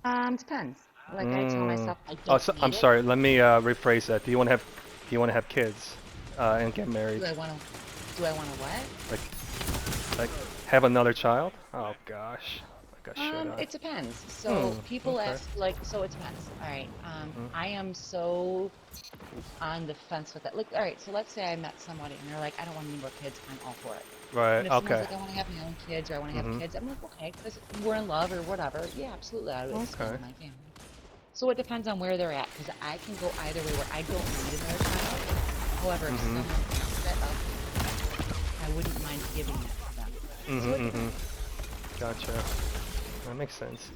Depends. Like I tell Mm. myself, I Oh, don't so, I'm need it. sorry. Let me rephrase that. Do you want to have kids, and get married? Do I want to? Do I want to what? Like, like, have another child? Oh gosh, like I should have. It depends. Hmm. So people Okay. ask, like, so it depends. All right. I am so on the fence with it. Like, all right. So let's say I met somebody and they're like, I don't want any more kids. I'm all for it. Right. And if someone's Okay. like, I want to have my own kids or I want to have Mhm. kids, I'm like, okay, because we're in love or whatever. Yeah, absolutely. I would Okay. expand my family. So it depends on where they're at because I can go either way where I don't need another child. However, if Mhm. someone asks it of me, I wouldn't mind giving that to them. So it Mhm. Mhm. depends. Gotcha. That makes sense.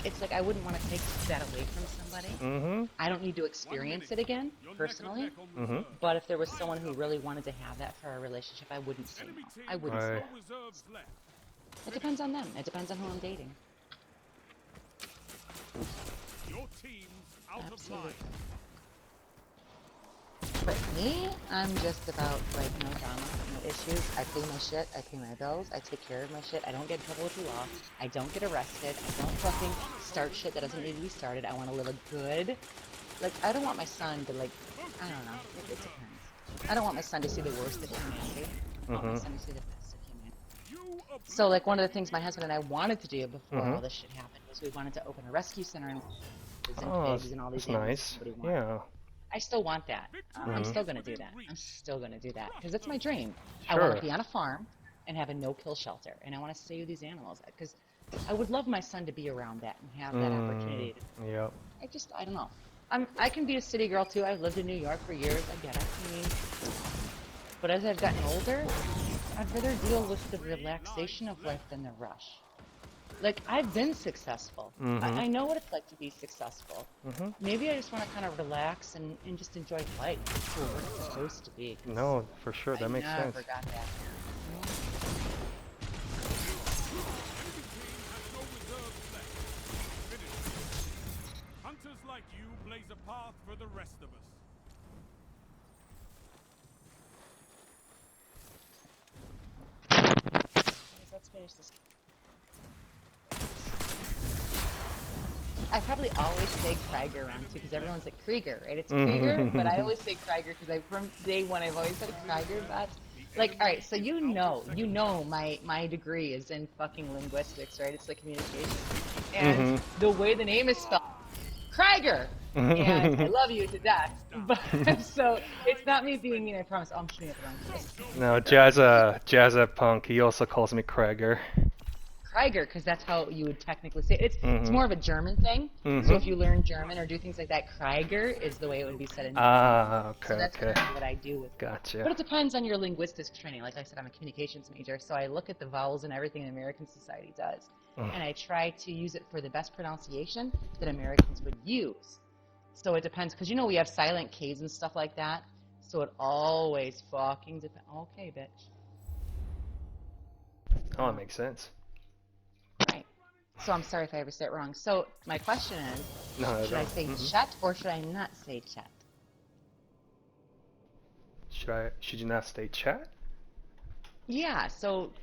It's like I wouldn't want to take that away from somebody. Mhm. I don't need to experience it again personally, Mhm. but if there was someone who really wanted to have that for our relationship, I wouldn't say no. I wouldn't say Right. no. It depends on them. It depends on who I'm dating. Absolutely. But me, I'm just about like no drama, no issues. I pay my shit. I pay my bills. I take care of my shit. I don't get in trouble with the law. I don't get arrested. I don't fucking start shit that doesn't need to be started. I want to live a good, like, I don't want my son to, like, I don't know. It depends. I don't want my son to see the worst of humanity. I want my Mhm. son to see the best of humanity. So, like, one of the things my husband and I wanted to do before all Mhm. this shit happened was we wanted to open a rescue center and Oh, pigs and all these that's animals that nice. nobody wanted. Yeah. I still want that. I'm Mhm. still going to do that. I'm still going to do that because it's my dream. I want to Sure. be on a farm and have a no-kill shelter, and I want to save these animals because I would love my son to be around that and have that Mm. opportunity. Yep. I don't know. I can be a city girl too. I've lived in New York for years. I get it. I mean, but as I've gotten older, I'd rather deal with the relaxation of life than the rush. Like I've been successful. Mhm. I know what it's like to be successful. Mhm. Maybe I just want to kind of relax and just enjoy life for what it's supposed to be, because No, for sure. I That makes sense. never got that. You know? Anyways, let's finish this. I probably always say Krieger around too, because everyone's like Krieger, right? It's Krieger, but I Mhm. always say Krieger because I from day one I've always said Krieger. But like, all right, so my degree is in fucking linguistics, right? It's like communication, and Mhm. the way the name is spelled, Krieger, and I love you to death. But so it's not me being mean. I promise. Oh, I'm shooting at the wrong place. No, Jazza Punk. He also calls me Krager. Krieger, because that's how you would technically say it. It's Mhm. more of a German thing. So if Mhm. you learn German or do things like that, Krieger is the way it would be said in German. Ah, okay, So that's okay. kind of what I do with it. Gotcha. But it depends on your linguistics training. Like I said, I'm a communications major, so I look at the vowels and everything American society does, Mm. and I try to use it for the best pronunciation that Americans would use. So it depends, because we have silent K's and stuff like that. So it always fucking depends. Okay, bitch. Oh, it Uh, makes sense. Right. So I'm sorry if I ever say it wrong. So my question is, Not at should I all. say Mhm. Chet or should I not say Chet? Should you not stay chat? Yeah, so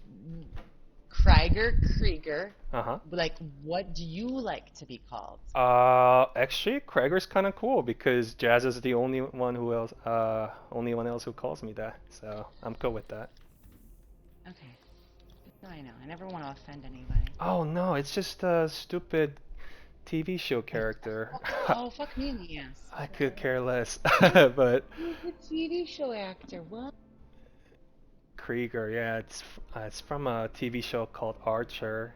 Krieger, Uh-huh. like what do you like to be called? Actually, Krager's kind of cool because Jazz is the only one else who calls me that. So I'm cool with that. Okay. No, I know. I never want to offend anybody. Oh no, it's just a stupid TV show Like, character. oh, fuck me in the ass. I That's could all right. care less. But He's a TV show actor. What? Krieger, yeah, it's from a TV show called Archer,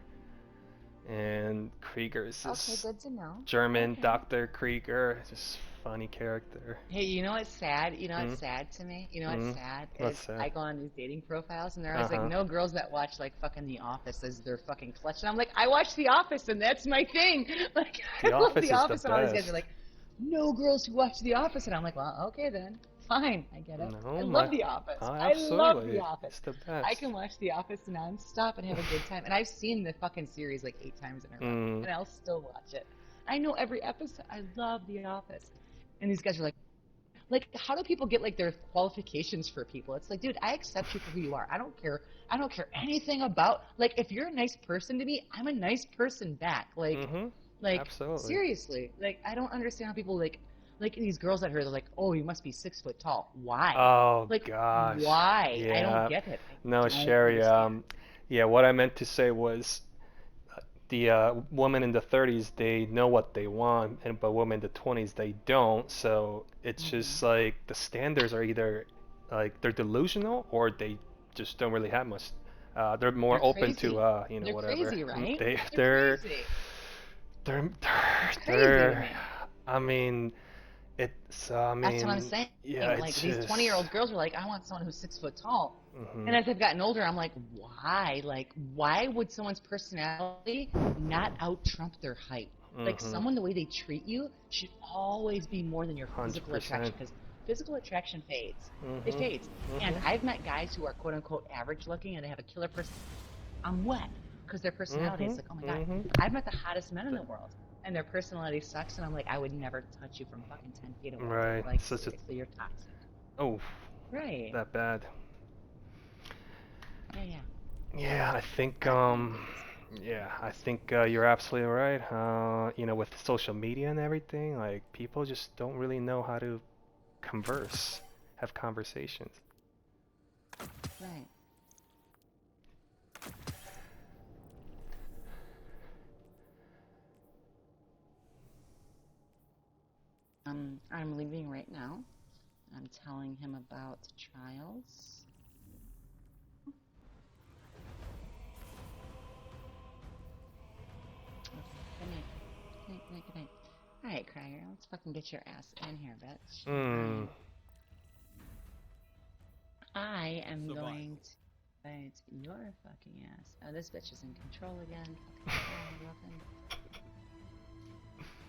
and Krieger is Okay, this good to know. German Okay. Dr. Krieger, just funny character. Hey, you know what's sad? You know what's Mm, sad to me? You know what's mm, sad what's is that? I go on these dating profiles and they're always like, Uh-huh. no girls that watch like fucking The Office as their fucking clutch. And I'm like, I watch The Office and that's my thing. Like, The I love Office The is the Office, and all these guys are best. like, no girls who watch The Office. And I'm like, well, okay then. Fine, I get it. I No, love The Office. oh, I love The absolutely. Office. It's the I best. can watch The Office nonstop and have a good time. And I've seen the fucking series like 8 times in a row, Mm, and I'll still watch it. I know every episode. I love The Office. And these guys are like, Like, how do people get like their qualifications for people? It's like, dude, I accept you for who you are. I don't care. I don't care anything about like if you're a nice person to me, I'm a nice person back. Mm-hmm. Like Absolutely. seriously. Like I don't understand how people like these girls out here. They're like, oh, you must be 6 foot tall. Why? Oh Like gosh. why? I don't Yeah. get it. I No, don't Sherry. understand. Yeah. What I meant to say was the women in the 30s they know what they want, and but women in the 20s they don't. So it's Hmm. just like the standards are either like they're delusional or they just don't really have much. They're more They're open to crazy. They're whatever. crazy, right? They They're they're crazy. they're It's crazy to they're. me. I mean, it's. That's what I'm saying. Yeah, Like it's these just. 20-year-old girls are like, I want someone who's 6 foot tall. And Mhm. as I've gotten older, I'm like, why? Like, why would someone's personality not out trump their height? Like, Mhm. someone, the way they treat you should always be more than your physical 100%. attraction because physical attraction fades. It Mhm. fades. And Mhm. I've met guys who are quote unquote average looking and they have a killer person. I'm wet because their personality is Mhm. like, oh my God. Mhm. I've met the hottest men in the world and their personality sucks. And I'm like, I would never touch you from fucking 10 feet away. Right. Like, Such a. seriously, you're toxic. Oh, Right. that bad. Yeah, yeah. Yeah, I think. Bad feelings. Yeah, I think you're absolutely right. With social media and everything, like people just don't really know how to converse, have conversations. Right. I'm leaving right now. I'm telling him about trials. Okay. Good night. Good night, good night, good night. All right, Cryer, let's fucking get your ass in here, bitch. Hmm. I am Survival. going to fight your fucking ass. Oh, this bitch is in control again. Fucking bad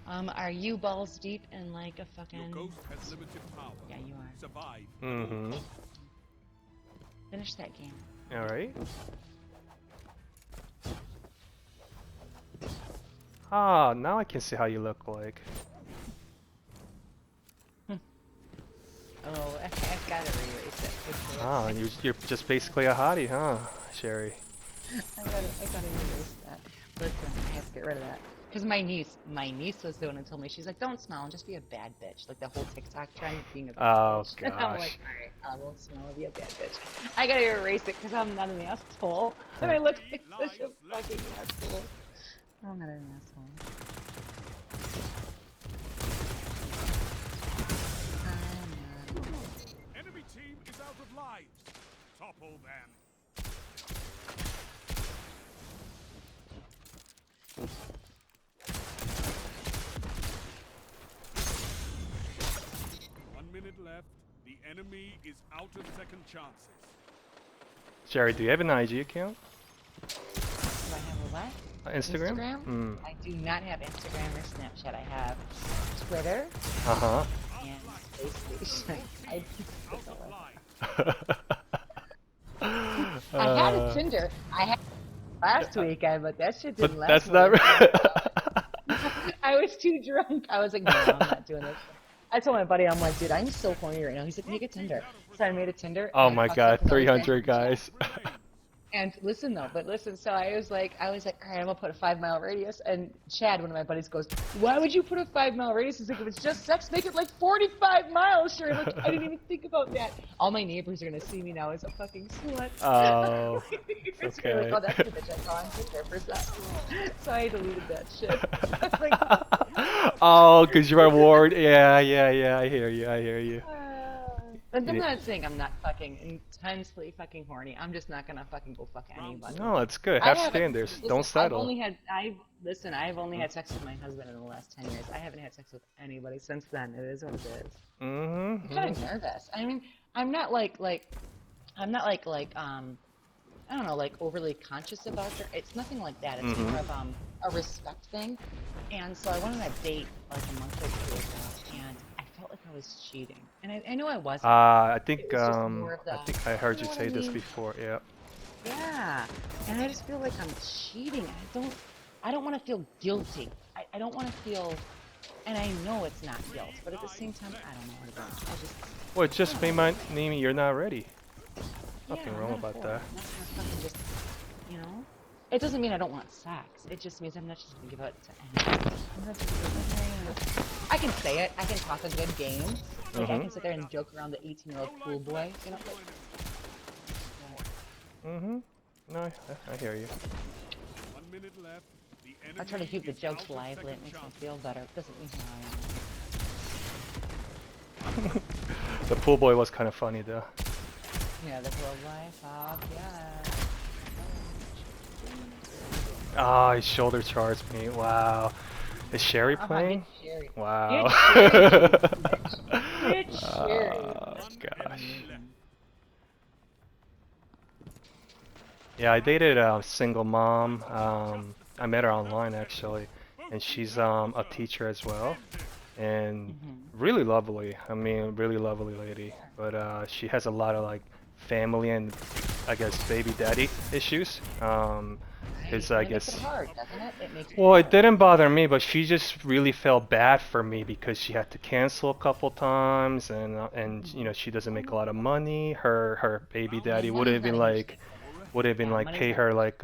weapon. Are you balls deep in like a Your fucking? ghost has limited power. Yeah, you are. Survive. Mhm. Finish that game. All right. Ah, now I can see how you look like. Oh, I've got to re-erase it. Okay, Ah, you're just basically a hottie, huh, Sherry? I gotta erase that. Listen, I have to get rid of that. Because my niece was the one who told me, she's like, don't smile and just be a bad bitch. Like the whole TikTok trend of being a bad Oh bitch. And I'm like, gosh. alright, I won't smile and be a bad bitch. I gotta erase it because I'm not an asshole. And I look like such a fucking asshole. I'm not an asshole. I'm not an asshole. Enemy team is out of lives. Topple them. 1 minute left. The enemy is out of second chances. Sherry, do you have an IG account? Do I have a what? Instagram? Instagram? Mm. I do not have Instagram or Snapchat. I have Twitter Uh-huh. and PlayStation. I Out don't of know. line. I had a uh, Tinder. I had last weekend, but that shit didn't but last that's more not than 24 right. hours. I was too drunk. I was like, no, I'm not doing this. I told my buddy, I'm like, dude, I'm so horny right now. He's like, make a Tinder. So I made a Tinder and Oh I my fucked up god, another guy 300 named Chad. guys. Remains. And listen though, but listen, so I was like, all right, I'm gonna put a 5 mile radius. And Chad, one of my buddies, goes, why would you put a 5 mile radius? He's like, if it's just sex, make it like 45 miles. Sure, like I didn't even think about that. All my neighbors are gonna see me now as a fucking slut. Oh, It's okay. like, oh, that's the bitch I saw on Tinder for sex. So I deleted that shit. I was like, Oh, because you're a ward. Yeah, yeah, yeah. I hear you. I hear you. and You I'm need- not saying I'm not fucking intensely fucking horny. I'm just not gonna fucking go fuck anybody. No, it's good. I Have haven't. standards. Listen, Don't settle. I've only had sex with my husband in the last 10 years. I haven't had sex with anybody since then. It is what it is. I'm kind of Mm-hmm. nervous. I mean, I'm not I'm not I don't know, like overly conscious about her. It's nothing like that. It's more of a respect thing. And so I went on a date like a month or two ago, and I felt like I was cheating. And I know I wasn't. I It think was just more of the, I think I heard you you know what say I this mean? before. Yeah. Yeah. And I just feel like I'm cheating. I don't want to feel guilty. I don't want to feel And I know it's not guilt, but at the same time, I don't know what it is. I just, Well, it just mean you're not ready. yeah, Nothing I'm wrong not a about whore. that. I'm not gonna fucking just, you know? It doesn't mean I don't want sex. It just means I'm not just gonna give out to anyone. I'm not just gonna- I can say it. I can talk a good game. Like, I can sit there and joke around the 18-year-old cool boy, you know? Mm-hmm. No, I hear you. 1 minute left. The I try to enemy keep the is jokes out of lively. It second makes me chances. feel better. It doesn't mean who I am. The pool boy was kind of funny though. Yeah, the cool boy. Fuck yeah. Ah, he shoulder charged me. Wow. Is Sherry Get playing? Sherry. Wow. Get Sherry. Get Sherry. Oh, One gosh. enemy left. Yeah, I dated a single mom. I met her online actually, and she's a teacher as well, and really lovely. I mean, really lovely lady. But she has a lot of like family and I guess baby daddy issues. Because I And it makes it guess. hard, doesn't it? It makes it Well, it hard. didn't bother me, but she just really felt bad for me because she had to cancel a couple times, and you know she doesn't make a lot of money. Her baby Yeah, daddy would money's have not been a huge like thing for her. would have been Yeah, like money's pay not. her like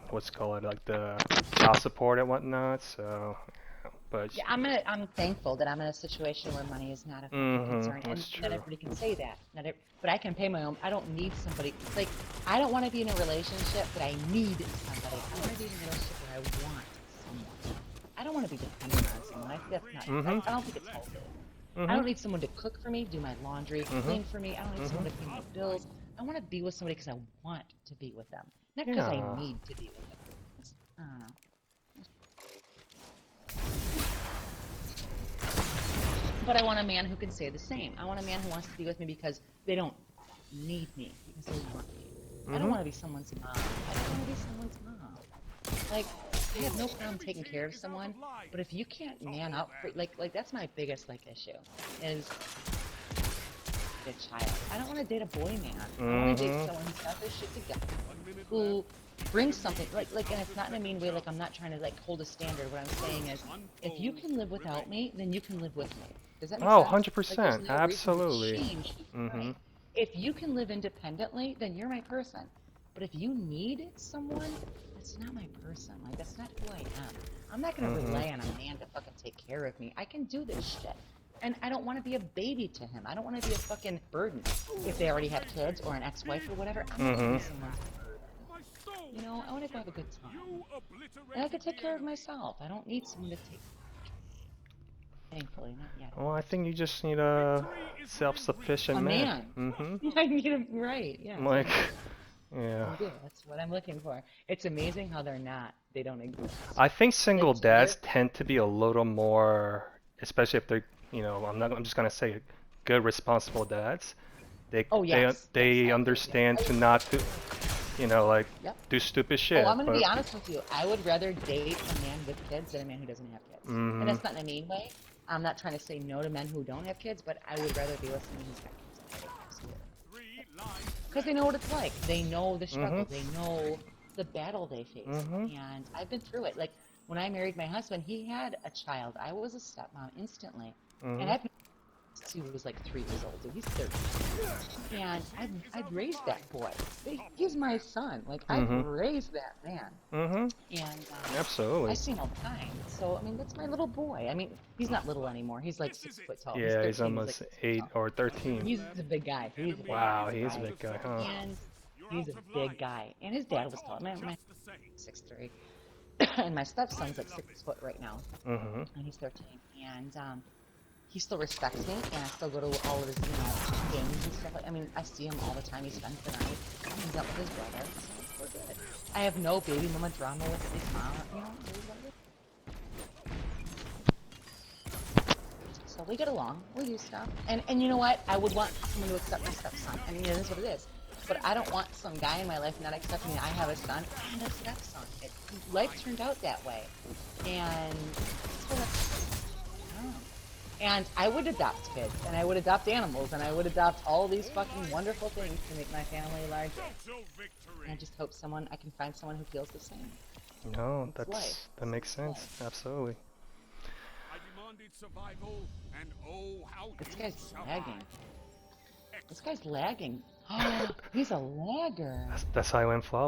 what's it called like the child support and whatnot. So, but Yeah, I'm thankful that I'm in a situation where money is not a fucking concern, and that's not true. everybody can say that. Not ev but I can pay my own. I don't need somebody. Like, I don't want to be in a relationship that I need somebody. I want to be in a relationship where I want someone. I don't want to be dependent on someone. I think that's not. I don't think it's healthy. I don't need someone to cook for me, do my laundry, clean for me. I don't need someone to pay my bills. I want to be with somebody because I want to be with them, not because I Yeah. need to be with them. I don't know. But I want a man who can say the same. I want a man who wants to be with me because they don't need me, because they want me. I don't want to be someone's mom. I don't want to be someone's mom. Like, I have no problem taking care of someone, but if you can't man up for, like that's my biggest like issue is a child. I don't want to date a boy man. I want to date someone who's got their shit together, who brings something like, and it's not in a mean way. Like, I'm not trying to like hold a standard. What I'm saying is, if you can live without me, then you can live with me. Does that make Oh, sense? Like, there's 100%. no reason to Absolutely. change. Right. If you can live independently, then you're my person. But if you need someone, that's not my person. Like, that's not who I am. I'm not gonna rely on a man to fucking take care of me. I can do this shit. And I don't want to be a baby to him. I don't want to be a fucking burden. If they already have kids or an ex-wife or whatever, I'm not gonna be someone's burden. My soul. You know, I want to go have a good time. You And I can obliterated take the care of enemy. myself. I don't need someone to take. Thankfully, not yet. Well, I think you just need a Victory is self-sufficient A man. man. I need him right. Yes. Like, yeah. I do. That's what I'm looking for. It's amazing how they're not. They don't exist. I think single Like, dads tend to be a little more, especially if they're, you know, I'm just gonna say good, responsible dads. They Oh, they yes. they Yes, I agree. understand Yeah. to not do, you know, like Yep. do stupid Oh, shit. I'm going to But be honest with you. I would rather date a man with kids than a man who doesn't have kids. And that's not in a mean way. I'm not trying to say no to men who don't have kids, but I would rather be with someone who's got kids already. Absolutely. 3 lives. Because they know what it's like. They know the struggle. They know the battle they face. And I've been through it. Like, when I married my husband, he had a child. I was a stepmom instantly. And I've been since he was like 3 years old, and he's 13. And I've raised that boy. He's my son. Like, I've raised that man. And I've Absolutely. seen all the time. So, I mean, that's my little boy. I mean, he's not little anymore. He's like 6 foot tall. Yeah, He's he's 13. He's like almost 6 foot 8 tall. or 13. He's a big guy. He's a big Wow, guy. he is a big guy, huh? And he's a big guy. And his dad was tall. My 6'3". And my stepson's like 6 foot right now. And he's 13. And he still respects me, and I still go to all of his, you know, games and stuff. I mean, I see him all the time. He spends the night. He hangs out with his brother. So we're good. I have no baby mama drama with his mom. You know, it is what it is. So we get along. We do stuff. And you know what? I would want someone to accept my stepson. I mean, it is what it is. But I don't want some guy in my life not accepting that I have a son and a stepson. Life turned out that way. And that's what I don't know. And I would adopt kids, and I would adopt animals, and I would adopt all these fucking wonderful things to make my family larger. And I just hope I can find someone who feels the same. No, It's life. that makes sense. Life. Absolutely. beyond its survival, and oh, how This you guy's survive. lagging. This guy's lagging. Oh, he's a lagger. That's how I went flawless.